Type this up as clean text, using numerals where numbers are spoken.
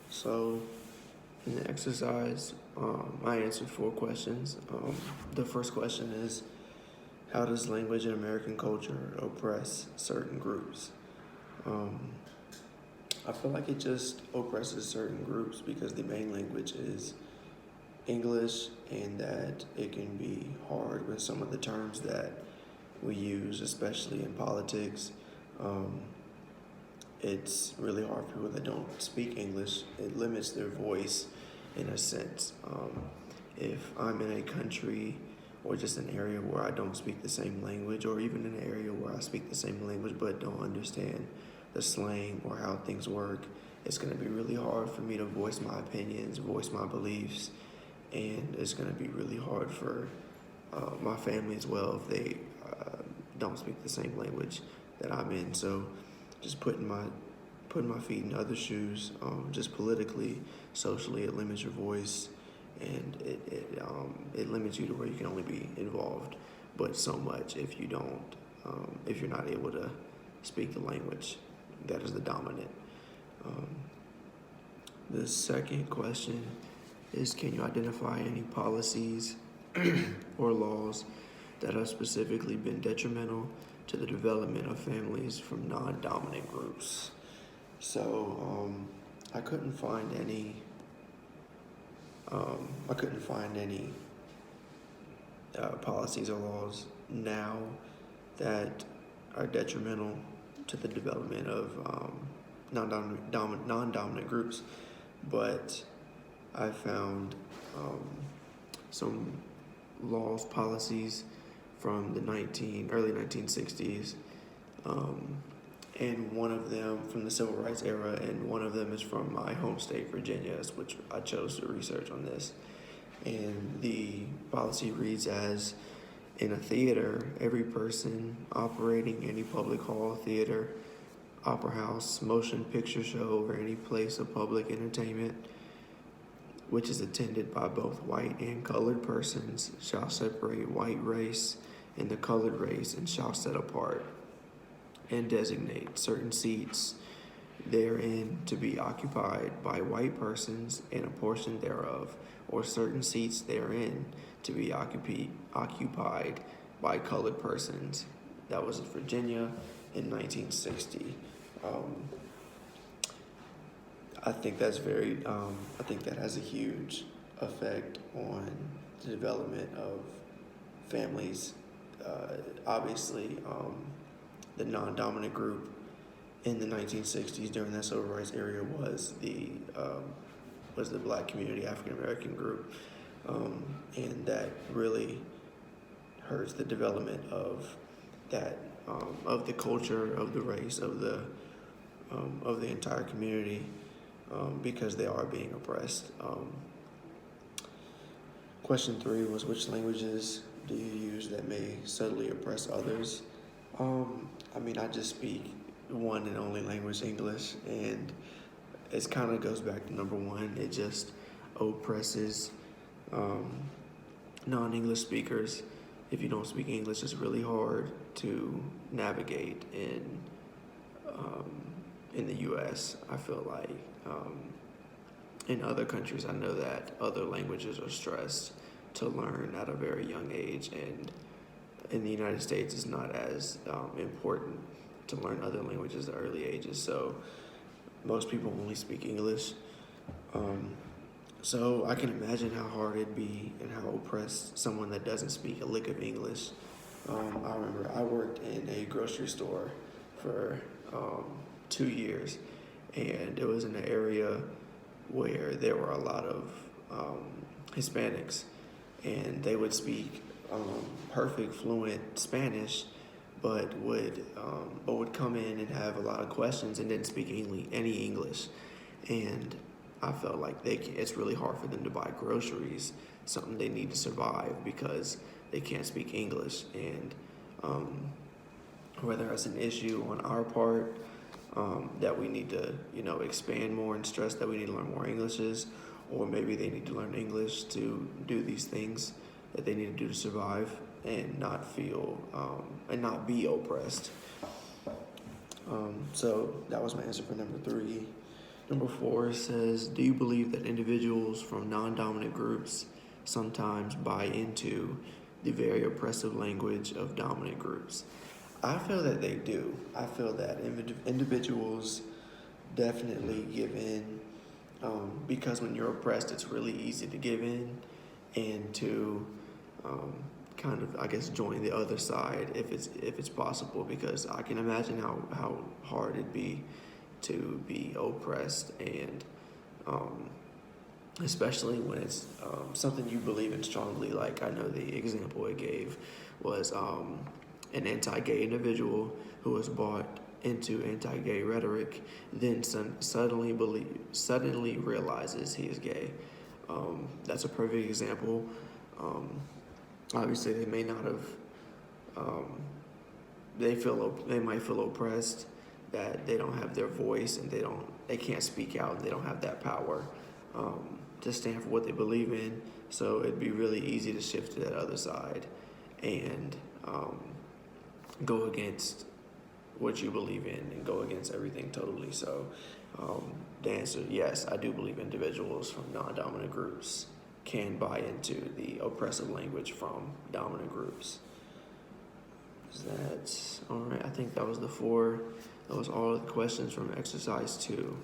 So, in the exercise, I answered 4 questions. The first question is, how does language in American culture oppress certain groups? Um, I feel like it just oppresses certain groups because the main language is English, and that it can be hard with some of the terms that we use, especially in politics. Um, it's really hard for people that don't speak English. It limits their voice in a sense. If I'm in a country or just an area where I don't speak the same language, or even in an area where I speak the same language but don't understand the slang or how things work, it's going to be really hard for me to voice my opinions, voice my beliefs, and it's going to be really hard for my family as well if they don't speak the same language that I'm in. So, just putting my feet in other shoes, just politically, socially, it limits your voice, and it limits you to where you can only be involved, but so much if you don't, if you're not able to speak the language that is the dominant. Um, the second question is, can you identify any policies or laws that have specifically been detrimental to the development of families from non-dominant groups? So I couldn't find any. I couldn't find any policies or laws now that are detrimental to the development of non-dominant groups, but I found some laws, policies from the early 1960s, and one of them from the Civil Rights era, and one of them is from my home state, Virginia, which I chose to research on this. And the policy reads as, in a theater, every person operating any public hall, theater, opera house, motion picture show, or any place of public entertainment which is attended by both white and colored persons shall separate white race and the colored race, and shall set apart and designate certain seats therein to be occupied by white persons, and a portion thereof, or certain seats therein to be occupied by colored persons. That was in Virginia in 1960. I think that's I think that has a huge effect on the development of families. Obviously, the non-dominant group in the 1960s during that civil rights era was the black community, African American group, and that really hurts the development of that of the culture, of the race, of the entire community, because they are being oppressed. Question 3 was, which languages do you use that may subtly oppress others? I just speak one and only language, English, and it kind of goes back to number 1. It just oppresses non-English speakers. If you don't speak English, it's really hard to navigate in the U.S. I feel like in other countries, I know that other languages are stressed to learn at a very young age, and in the United States, it's not as important to learn other languages at early ages. So most people only speak English. So I can imagine how hard it'd be and how oppressed someone that doesn't speak a lick of English. I remember I worked in a grocery store for 2 years, and it was in an area where there were a lot of Hispanics, and they would speak perfect, fluent Spanish, but would come in and have a lot of questions and didn't speak any English. And I felt like it's really hard for them to buy groceries, something they need to survive, because they can't speak English. And whether it's an issue on our part, that we need to, expand more and stress that we need to learn more Englishes, or maybe they need to learn English to do these things that they need to do to survive and not feel and not be oppressed. So that was my answer for number 3. Number 4 says, do you believe that individuals from non-dominant groups sometimes buy into the very oppressive language of dominant groups? I feel that they do. I feel that individuals definitely give in, because when you're oppressed, it's really easy to give in and to um, kind of, I guess, join the other side if it's possible. Because I can imagine how hard it'd be to be oppressed, and especially when it's something you believe in strongly. Like, I know the example it gave was an anti-gay individual who was bought into anti-gay rhetoric, then suddenly realizes he is gay. That's a perfect example. Um, Obviously, they may not have. Um, they might feel oppressed, that they don't have their voice, and they can't speak out, and they don't have that power to stand for what they believe in. So it'd be really easy to shift to that other side and go against what you believe in and go against everything totally. So the answer, yes, I do believe individuals from non-dominant groups can buy into the oppressive language from dominant groups. That's all right. I think that was the 4. That was all the questions from exercise 2.